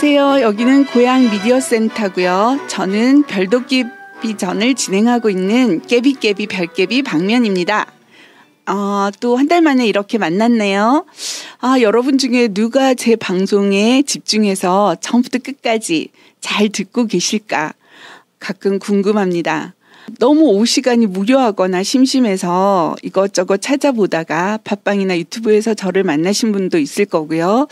안녕하세요. 여기는 고향 미디어 센터고요. 저는 별도깨비 전을 진행하고 있는 깨비깨비 별깨비 박면입니다. 또 한 달 만에 이렇게 만났네요. 여러분 중에 누가 제 방송에 집중해서 처음부터 끝까지 잘 듣고 계실까 가끔 궁금합니다. 너무 오후 시간이 무료하거나 심심해서 이것저것 찾아보다가 팟빵이나 유튜브에서 저를 만나신 분도 있을 거고요.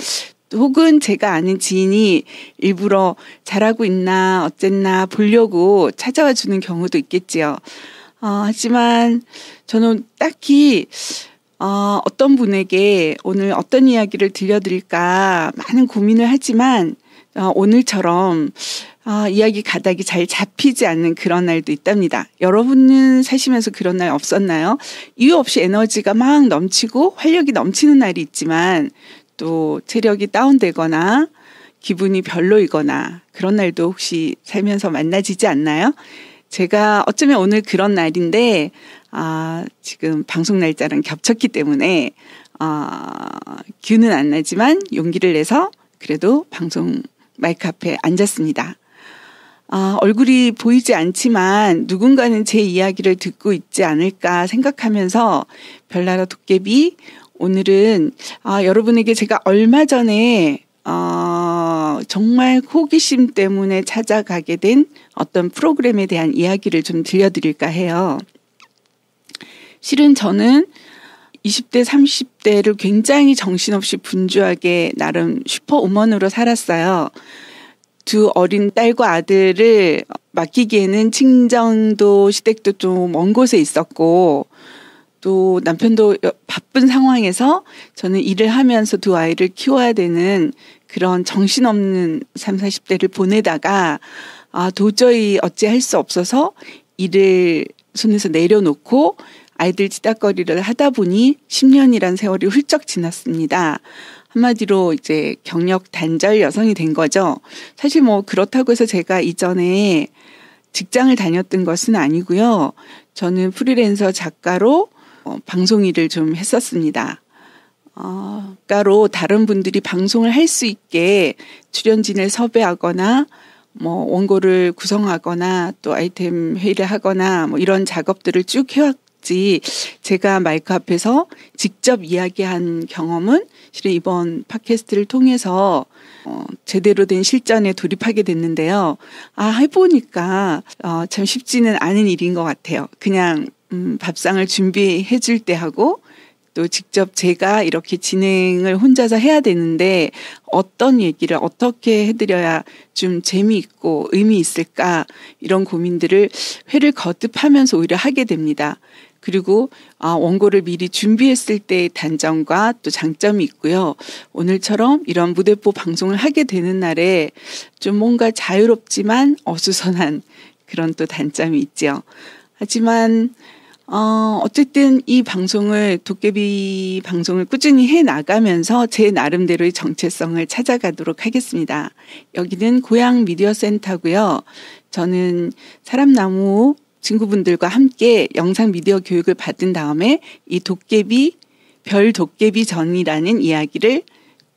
혹은 제가 아는 지인이 일부러 잘하고 있나 어쨌나 보려고 찾아와 주는 경우도 있겠지요. 하지만 저는 딱히 어떤 분에게 오늘 어떤 이야기를 들려드릴까 많은 고민을 하지만 오늘처럼 이야기 가닥이 잘 잡히지 않는 그런 날도 있답니다. 여러분은 사시면서 그런 날 없었나요? 이유 없이 에너지가 막 넘치고 활력이 넘치는 날이 있지만 또 체력이 다운되거나 기분이 별로이거나 그런 날도 혹시 살면서 만나지지 않나요? 제가 어쩌면 오늘 그런 날인데 지금 방송 날짜랑 겹쳤기 때문에 기운은 안 나지만 용기를 내서 그래도 방송 마이크 앞에 앉았습니다. 얼굴이 보이지 않지만 누군가는 제 이야기를 듣고 있지 않을까 생각하면서 별나라 도깨비 오늘은 여러분에게 제가 얼마 전에 정말 호기심 때문에 찾아가게 된 어떤 프로그램에 대한 이야기를 좀 들려드릴까 해요. 실은 저는 20대, 30대를 굉장히 정신없이 분주하게 나름 슈퍼우먼으로 살았어요. 두 어린 딸과 아들을 맡기기에는 친정도 시댁도 좀 먼 곳에 있었고 또 남편도 바쁜 상황에서 저는 일을 하면서 두 아이를 키워야 되는 그런 정신없는 30, 40대를 보내다가 도저히 어찌할 수 없어서 일을 손에서 내려놓고 아이들 치닥거리를 하다 보니 10년이란 세월이 훌쩍 지났습니다. 한마디로 이제 경력 단절 여성이 된 거죠. 사실 그렇다고 해서 제가 이전에 직장을 다녔던 것은 아니고요. 저는 프리랜서 작가로 방송 일을 좀 했었습니다. 작가로 다른 분들이 방송을 할 수 있게 출연진을 섭외하거나 원고를 구성하거나 또 아이템 회의를 하거나 이런 작업들을 쭉 해왔지 제가 마이크 앞에서 직접 이야기한 경험은 실은 이번 팟캐스트를 통해서 제대로 된 실전에 돌입하게 됐는데요. 해보니까 참 쉽지는 않은 일인 것 같아요. 그냥 밥상을 준비해 줄 때 하고 또 직접 제가 이렇게 진행을 혼자서 해야 되는데 어떤 얘기를 어떻게 해드려야 좀 재미있고 의미 있을까 이런 고민들을 회를 거듭하면서 오히려 하게 됩니다. 그리고 원고를 미리 준비했을 때의 단점과 또 장점이 있고요. 오늘처럼 이런 무대뽀 방송을 하게 되는 날에 좀 뭔가 자유롭지만 어수선한 그런 또 단점이 있죠. 하지만 어쨌든 이 방송을 도깨비 방송을 꾸준히 해 나가면서 제 나름대로의 정체성을 찾아가도록 하겠습니다. 여기는 고향 미디어 센터고요. 저는 사람나무 친구분들과 함께 영상 미디어 교육을 받은 다음에 이 도깨비 별 도깨비 전이라는 이야기를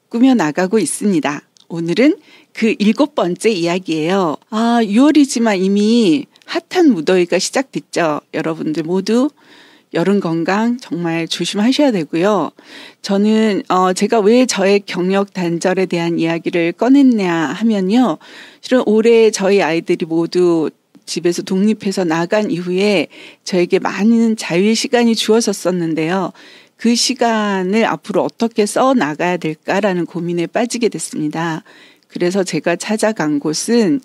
꾸며 나가고 있습니다. 오늘은 그 7번째 이야기예요. 6월이지만 이미 핫한 무더위가 시작됐죠. 여러분들 모두 여름 건강 정말 조심하셔야 되고요. 저는 제가 왜 저의 경력 단절에 대한 이야기를 꺼냈냐 하면요. 실은 올해 저희 아이들이 모두 집에서 독립해서 나간 이후에 저에게 많은 자유의 시간이 주어졌었는데요. 그 시간을 앞으로 어떻게 써 나가야 될까라는 고민에 빠지게 됐습니다. 그래서 제가 찾아간 곳은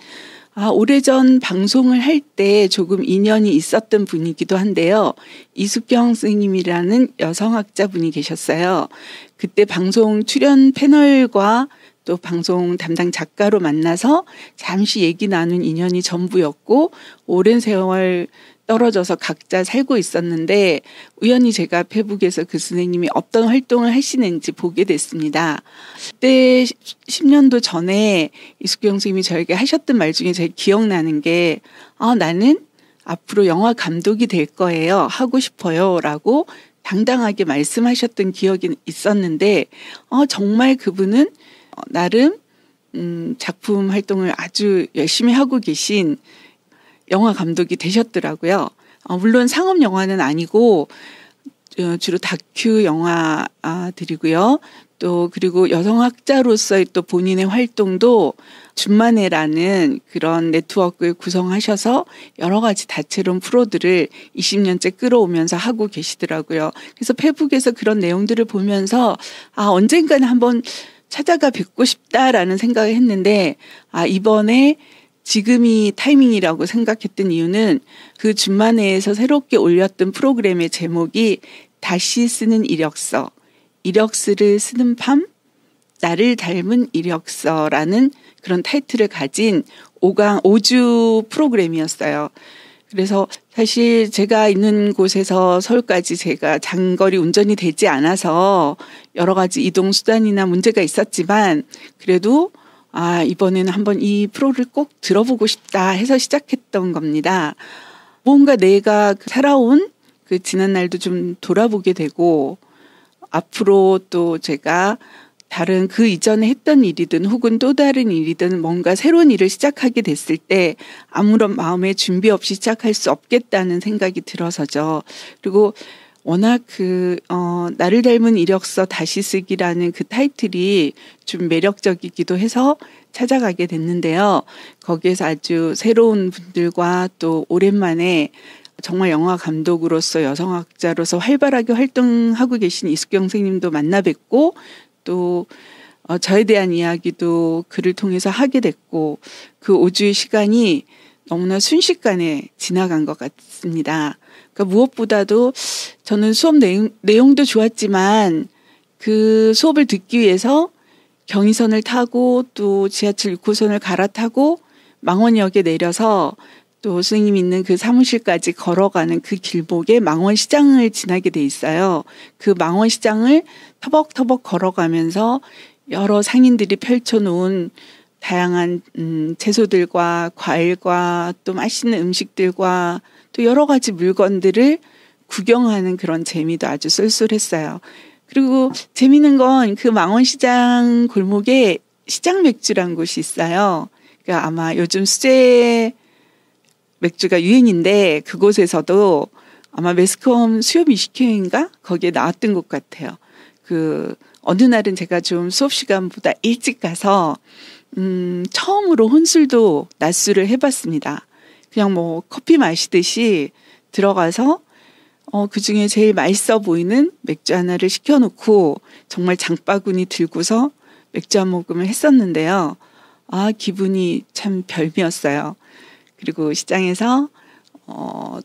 오래전 방송을 할 때 조금 인연이 있었던 분이기도 한데요. 이숙경 선생님이라는 여성학자 분이 계셨어요. 그때 방송 출연 패널과 또 방송 담당 작가로 만나서 잠시 얘기 나눈 인연이 전부였고 오랜 세월 떨어져서 각자 살고 있었는데 우연히 제가 페북에서 그 선생님이 어떤 활동을 하시는지 보게 됐습니다. 그때 10년도 전에 이숙경 선생님이 저에게 하셨던 말 중에 제일 기억나는 게 나는 앞으로 영화 감독이 될 거예요. 하고 싶어요. 라고 당당하게 말씀하셨던 기억이 있었는데 정말 그분은 나름 작품 활동을 아주 열심히 하고 계신 영화 감독이 되셨더라고요. 물론 상업 영화는 아니고 주로 다큐 영화들이고요. 또 그리고 여성학자로서의 또 본인의 활동도 준만회라는 그런 네트워크를 구성하셔서 여러 가지 다채로운 프로들을 20년째 끌어오면서 하고 계시더라고요. 그래서 페북에서 그런 내용들을 보면서 언젠가는 한번 찾아가 뵙고 싶다라는 생각을 했는데 이번에 지금이 타이밍이라고 생각했던 이유는 그 준만회에서 새롭게 올렸던 프로그램의 제목이 다시 쓰는 이력서, 이력서를 쓰는 밤, 나를 닮은 이력서라는 그런 타이틀을 가진 5주 프로그램이었어요. 그래서 사실 제가 있는 곳에서 서울까지 제가 장거리 운전이 되지 않아서 여러 가지 이동 수단이나 문제가 있었지만 그래도 이번에는 한번 이 프로를 꼭 들어보고 싶다 해서 시작했던 겁니다. 뭔가 내가 살아온 그 지난 날도 좀 돌아보게 되고 앞으로 또 제가 다른 그 이전에 했던 일이든 혹은 또 다른 일이든 뭔가 새로운 일을 시작하게 됐을 때 아무런 마음의 준비 없이 시작할 수 없겠다는 생각이 들어서죠. 그리고 워낙 나를 닮은 이력서 다시 쓰기라는 그 타이틀이 좀 매력적이기도 해서 찾아가게 됐는데요. 거기에서 아주 새로운 분들과 또 오랜만에 정말 영화 감독으로서 여성학자로서 활발하게 활동하고 계신 이숙경 선생님도 만나 뵙고 또 저에 대한 이야기도 글을 통해서 하게 됐고 그 5주의 시간이 너무나 순식간에 지나간 것 같습니다. 그러니까 무엇보다도 저는 수업 내용도 좋았지만 그 수업을 듣기 위해서 경의선을 타고 또 지하철 6호선을 갈아타고 망원역에 내려서 또 선생님 있는 그 사무실까지 걸어가는 그 길목에 망원시장을 지나게 돼 있어요. 그 망원시장을 터벅터벅 걸어가면서 여러 상인들이 펼쳐놓은 다양한 채소들과 과일과 또 맛있는 음식들과 또 여러 가지 물건들을 구경하는 그런 재미도 아주 쏠쏠했어요. 그리고 재미있는 건 그 망원시장 골목에 시장 맥주란 곳이 있어요. 그러니까 아마 요즘 수제 맥주가 유행인데 그곳에서도 아마 매스컴 수요 미식회인가 거기에 나왔던 것 같아요. 어느 날은 제가 좀 수업 시간보다 일찍 가서 처음으로 혼술도 낮술을 해봤습니다. 그냥 뭐 커피 마시듯이 들어가서 그중에 제일 맛있어 보이는 맥주 하나를 시켜놓고 정말 장바구니 들고서 맥주 한 모금을 했었는데요. 기분이 참 별미였어요. 그리고 시장에서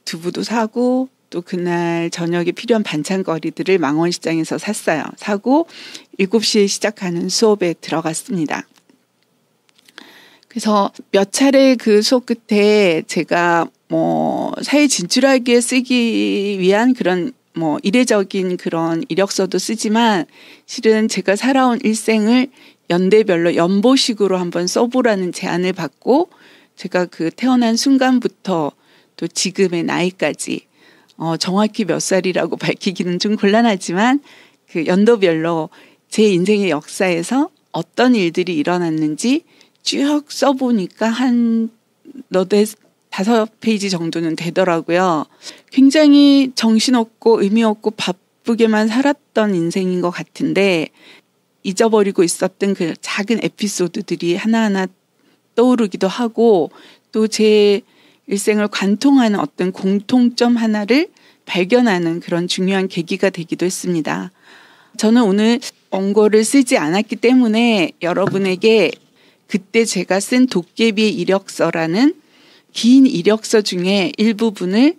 두부도 사고 또 그날 저녁에 필요한 반찬거리들을 망원시장에서 샀어요. 사고 7시에 시작하는 수업에 들어갔습니다. 그래서 몇 차례 그 수업 끝에 제가 사회 진출하기 위해 쓰기 위한 그런 이례적인 그런 이력서도 쓰지만 실은 제가 살아온 일생을 연대별로 연보식으로 한번 써보라는 제안을 받고 제가 그 태어난 순간부터 또 지금의 나이까지 정확히 몇 살이라고 밝히기는 좀 곤란하지만 그 연도별로 제 인생의 역사에서 어떤 일들이 일어났는지 쭉 써보니까 한 5페이지 정도는 되더라고요. 굉장히 정신없고 의미없고 바쁘게만 살았던 인생인 것 같은데 잊어버리고 있었던 그 작은 에피소드들이 하나하나 떠오르기도 하고 또 제 일생을 관통하는 어떤 공통점 하나를 발견하는 그런 중요한 계기가 되기도 했습니다. 저는 오늘 원고를 쓰지 않았기 때문에 여러분에게 그때 제가 쓴 도깨비의 이력서라는 긴 이력서 중에 일부분을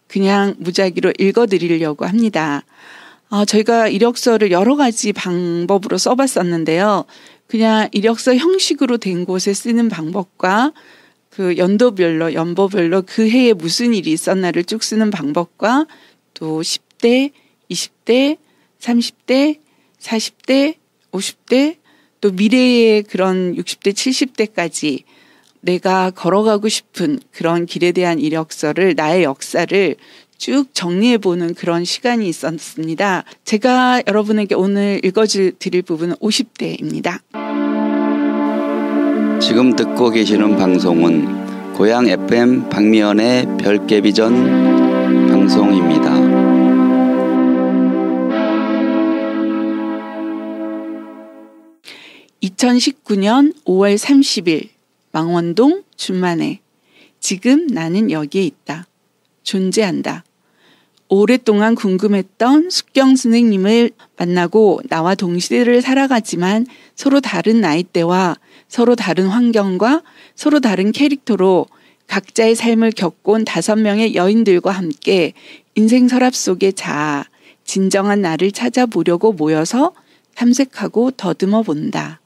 그냥 무작위로 읽어드리려고 합니다. 저희가 이력서를 여러 가지 방법으로 써봤었는데요. 그냥 이력서 형식으로 된 곳에 쓰는 방법과 그 연도별로, 연보별로 그 해에 무슨 일이 있었나를 쭉 쓰는 방법과 또 10대, 20대, 30대, 40대, 50대, 또 미래의 그런 60대, 70대까지 내가 걸어가고 싶은 그런 길에 대한 이력서를, 나의 역사를 쭉 정리해보는 그런 시간이 있었습니다. 제가 여러분에게 오늘 읽어드릴 부분은 50대입니다. 지금 듣고 계시는 방송은 고향 FM 박미연의 별개비전 방송입니다. 2019년 5월 30일 망원동 준만회. 지금 나는 여기에 있다. 존재한다. 오랫동안 궁금했던 숙경 선생님을 만나고 나와 동시대를 살아가지만 서로 다른 나이대와 서로 다른 환경과 서로 다른 캐릭터로 각자의 삶을 겪어온 5명의 여인들과 함께 인생 서랍 속에 자아, 진정한 나를 찾아보려고 모여서 탐색하고 더듬어 본다.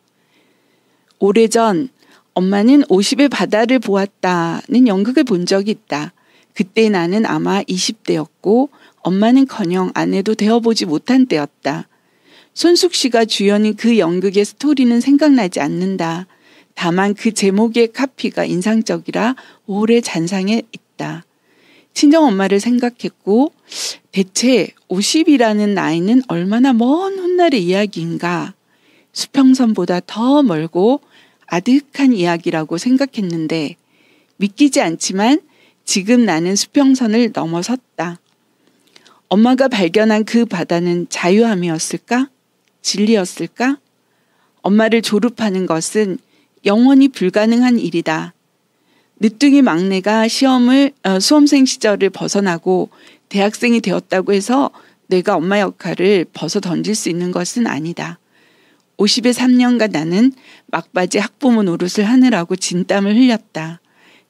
오래전 엄마는 50의 바다를 보았다는 연극을 본 적이 있다. 그때 나는 아마 20대였고 엄마는커녕 아내도 되어보지 못한 때였다. 손숙 씨가 주연인 그 연극의 스토리는 생각나지 않는다. 다만 그 제목의 카피가 인상적이라 오래 잔상에 있다. 친정엄마를 생각했고 대체 50이라는 나이는 얼마나 먼 훗날의 이야기인가. 수평선보다 더 멀고 아득한 이야기라고 생각했는데 믿기지 않지만 지금 나는 수평선을 넘어섰다. 엄마가 발견한 그 바다는 자유함이었을까? 진리였을까? 엄마를 졸업하는 것은 영원히 불가능한 일이다. 늦둥이 막내가 수험생 시절을 벗어나고 대학생이 되었다고 해서 내가 엄마 역할을 벗어 던질 수 있는 것은 아니다. 50의 3년간 나는 막바지 학부모 노릇을 하느라고 진땀을 흘렸다.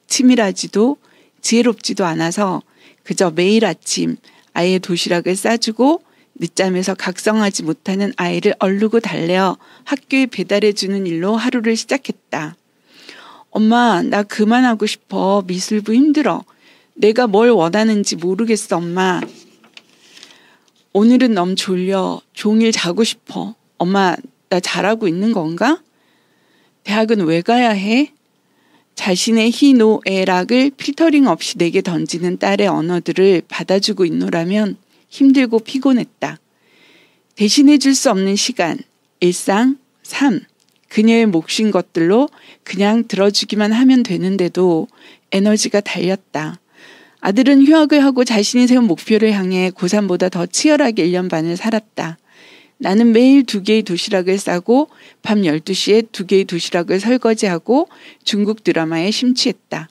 치밀하지도 지혜롭지도 않아서 그저 매일 아침 아이의 도시락을 싸주고 늦잠에서 각성하지 못하는 아이를 얼르고 달래어 학교에 배달해주는 일로 하루를 시작했다. 엄마, 나 그만하고 싶어. 미술부 힘들어. 내가 뭘 원하는지 모르겠어, 엄마. 오늘은 너무 졸려. 종일 자고 싶어. 엄마, 나 잘하고 있는 건가? 대학은 왜 가야 해? 자신의 희노애락을 필터링 없이 내게 던지는 딸의 언어들을 받아주고 있노라면 힘들고 피곤했다. 대신해 줄 수 없는 시간, 일상, 삶, 그녀의 몫인 것들로 그냥 들어주기만 하면 되는데도 에너지가 달렸다. 아들은 휴학을 하고 자신이 세운 목표를 향해 고3보다 더 치열하게 1년 반을 살았다. 나는 매일 2개의 도시락을 싸고 밤 12시에 2개의 도시락을 설거지하고 중국 드라마에 심취했다.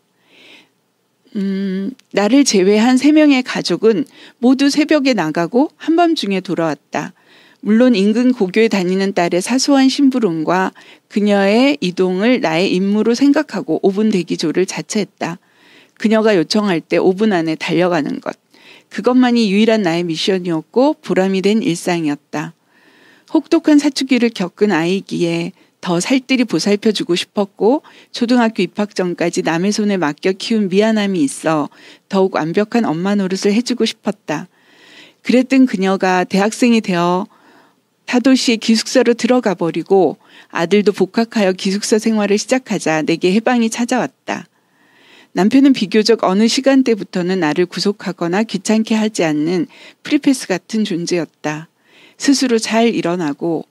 나를 제외한 3명의 가족은 모두 새벽에 나가고 한밤중에 돌아왔다. 물론 인근 고교에 다니는 딸의 사소한 심부름과 그녀의 이동을 나의 임무로 생각하고 5분 대기조를 자처했다. 그녀가 요청할 때 5분 안에 달려가는 것. 그것만이 유일한 나의 미션이었고 보람이 된 일상이었다. 혹독한 사춘기를 겪은 아이기에 더 살뜰히 보살펴주고 싶었고 초등학교 입학 전까지 남의 손에 맡겨 키운 미안함이 있어 더욱 완벽한 엄마 노릇을 해주고 싶었다. 그랬던 그녀가 대학생이 되어 타도시의 기숙사로 들어가 버리고 아들도 복학하여 기숙사 생활을 시작하자 내게 해방이 찾아왔다. 남편은 비교적 어느 시간대부터는 나를 구속하거나 귀찮게 하지 않는 프리패스 같은 존재였다. 스스로 잘 일어나고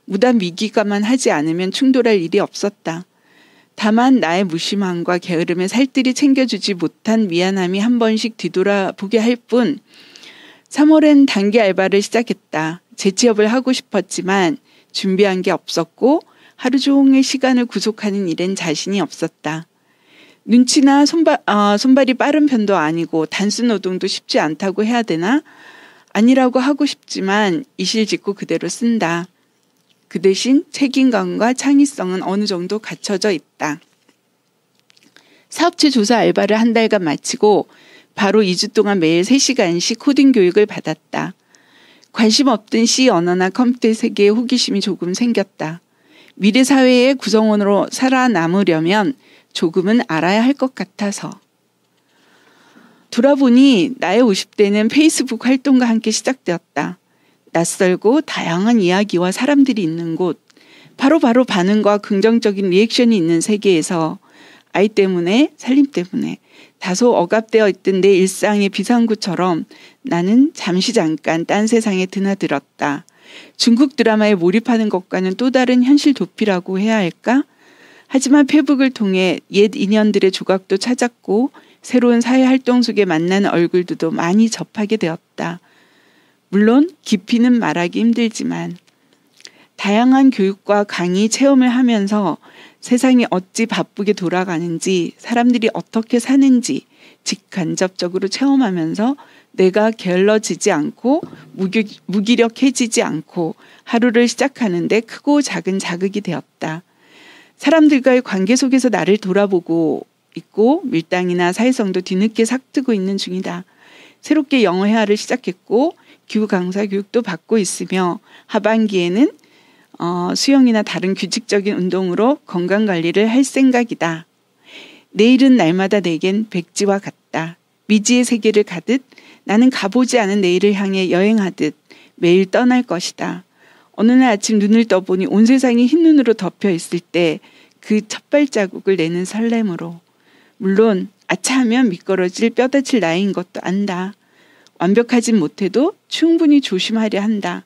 무단 위기가만 하지 않으면 충돌할 일이 없었다. 다만 나의 무심함과 게으름에 살뜰히 챙겨주지 못한 미안함이 한 번씩 뒤돌아보게 할 뿐 3월엔 단기 알바를 시작했다. 재취업을 하고 싶었지만 준비한 게 없었고 하루 종일 시간을 구속하는 일엔 자신이 없었다. 눈치나 손발이 빠른 편도 아니고 단순 노동도 쉽지 않다고 해야 되나? 아니라고 하고 싶지만 이실직고 그대로 쓴다. 그 대신 책임감과 창의성은 어느 정도 갖춰져 있다. 사업체 조사 알바를 한 달간 마치고 바로 2주 동안 매일 3시간씩 코딩 교육을 받았다. 관심 없던 C 언어나 컴퓨터 세계에 호기심이 조금 생겼다. 미래 사회의 구성원으로 살아남으려면 조금은 알아야 할 것 같아서. 돌아보니 나의 50대는 페이스북 활동과 함께 시작되었다. 낯설고 다양한 이야기와 사람들이 있는 곳, 바로바로 반응과 긍정적인 리액션이 있는 세계에서 아이 때문에, 살림 때문에 다소 억압되어 있던 내 일상의 비상구처럼 나는 잠깐 딴 세상에 드나들었다. 중국 드라마에 몰입하는 것과는 또 다른 현실 도피라고 해야 할까? 하지만 페북을 통해 옛 인연들의 조각도 찾았고 새로운 사회활동 속에 만나는 얼굴들도 많이 접하게 되었다. 물론 깊이는 말하기 힘들지만 다양한 교육과 강의 체험을 하면서 세상이 어찌 바쁘게 돌아가는지 사람들이 어떻게 사는지 직간접적으로 체험하면서 내가 게을러지지 않고 무기력해지지 않고 하루를 시작하는데 크고 작은 자극이 되었다. 사람들과의 관계 속에서 나를 돌아보고 있고 밀당이나 사회성도 뒤늦게 삭트고 있는 중이다. 새롭게 영어 회화를 시작했고 기후 강사 교육도 받고 있으며 하반기에는 수영이나 다른 규칙적인 운동으로 건강관리를 할 생각이다. 내일은 날마다 내겐 백지와 같다. 미지의 세계를 가듯 나는 가보지 않은 내일을 향해 여행하듯 매일 떠날 것이다. 어느 날 아침 눈을 떠보니 온 세상이 흰눈으로 덮여 있을 때 그 첫 발자국을 내는 설렘으로. 물론 아차하면 미끄러질 뼈다칠 나이인 것도 안다. 완벽하진 못해도 충분히 조심하려 한다.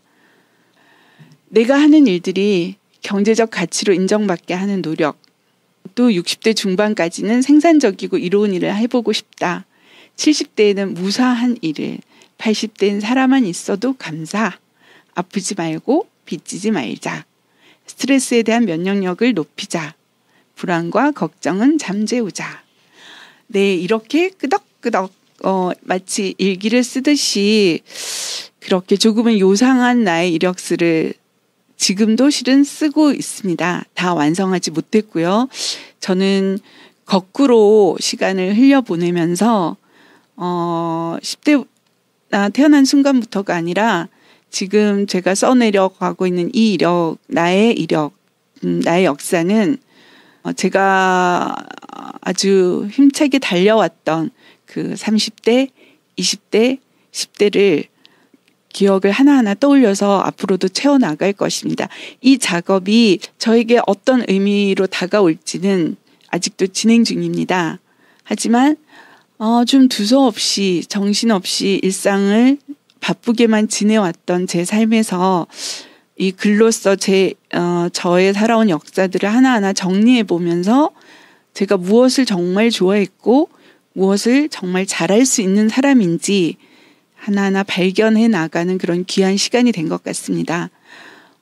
내가 하는 일들이 경제적 가치로 인정받게 하는 노력, 또 60대 중반까지는 생산적이고 이로운 일을 해보고 싶다. 70대에는 무사한 일을, 80대엔 사람만 있어도 감사, 아프지 말고 빚지지 말자, 스트레스에 대한 면역력을 높이자, 불안과 걱정은 잠재우자. 네, 이렇게 끄덕끄덕 마치 일기를 쓰듯이 그렇게 조금은 요상한 나의 이력서를 지금도 실은 쓰고 있습니다. 다 완성하지 못했고요. 저는 거꾸로 시간을 흘려보내면서 10대 태어난 순간부터가 아니라 지금 제가 써내려가고 있는 이 이력, 나의 이력, 나의 역사는 제가 아주 힘차게 달려왔던 그 30대, 20대, 10대를 기억을 하나하나 떠올려서 앞으로도 채워나갈 것입니다. 이 작업이 저에게 어떤 의미로 다가올지는 아직도 진행 중입니다. 하지만 좀 두서없이 정신없이 일상을 바쁘게만 지내왔던 제 삶에서 이 글로써 저의 살아온 역사들을 하나하나 정리해 보면서 제가 무엇을 정말 좋아했고 무엇을 정말 잘할 수 있는 사람인지 하나하나 발견해 나가는 그런 귀한 시간이 된 것 같습니다.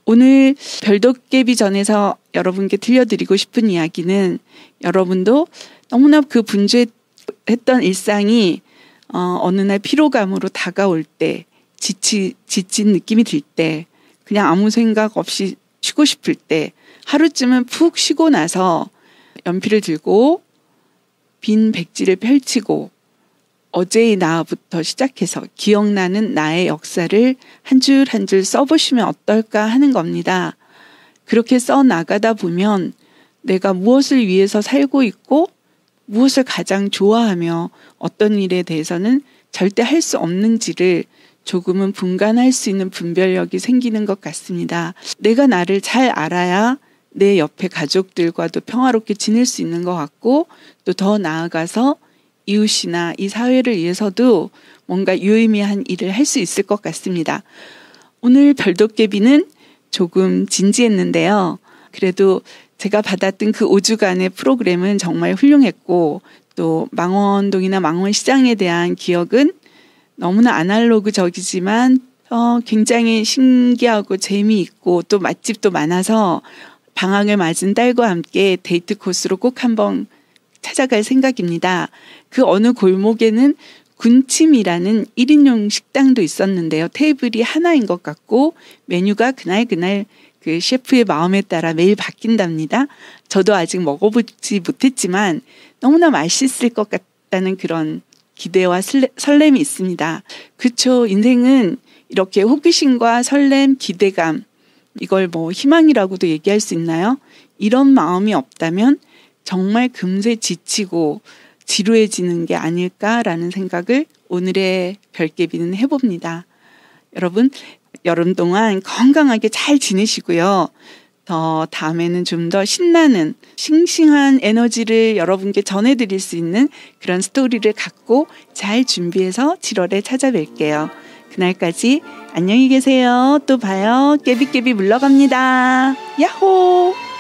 오늘 별도깨비 전에서 여러분께 들려드리고 싶은 이야기는 여러분도 너무나 그 분주했던 일상이 어느 날 피로감으로 다가올 때 지친 느낌이 들 때 그냥 아무 생각 없이 쉬고 싶을 때 하루쯤은 푹 쉬고 나서 연필을 들고 빈 백지를 펼치고 어제의 나부터 시작해서 기억나는 나의 역사를 한 줄 한 줄 써보시면 어떨까 하는 겁니다. 그렇게 써나가다 보면 내가 무엇을 위해서 살고 있고 무엇을 가장 좋아하며 어떤 일에 대해서는 절대 할 수 없는지를 조금은 분간할 수 있는 분별력이 생기는 것 같습니다. 내가 나를 잘 알아야 내 옆에 가족들과도 평화롭게 지낼 수 있는 것 같고 또 더 나아가서 이웃이나 이 사회를 위해서도 뭔가 유의미한 일을 할 수 있을 것 같습니다. 오늘 별도깨비는 조금 진지했는데요. 그래도 제가 받았던 그 5주간의 프로그램은 정말 훌륭했고 또 망원동이나 망원시장에 대한 기억은 너무나 아날로그적이지만 굉장히 신기하고 재미있고 또 맛집도 많아서 방학을 맞은 딸과 함께 데이트 코스로 꼭 한번 찾아갈 생각입니다. 그 어느 골목에는 군침이라는 1인용 식당도 있었는데요. 테이블이 하나인 것 같고 메뉴가 그날 그 셰프의 마음에 따라 매일 바뀐답니다. 저도 아직 먹어보지 못했지만 너무나 맛있을 것 같다는 그런 기대와 설렘이 있습니다. 그렇죠. 인생은 이렇게 호기심과 설렘, 기대감, 이걸 뭐 희망이라고도 얘기할 수 있나요? 이런 마음이 없다면 정말 금세 지치고 지루해지는 게 아닐까라는 생각을 오늘의 별깨비는 해봅니다. 여러분, 여름 동안 건강하게 잘 지내시고요. 더 다음에는 좀 더 신나는 싱싱한 에너지를 여러분께 전해드릴 수 있는 그런 스토리를 갖고 잘 준비해서 7월에 찾아뵐게요. 그날까지 안녕히 계세요. 또 봐요. 깨비깨비 물러갑니다. 야호!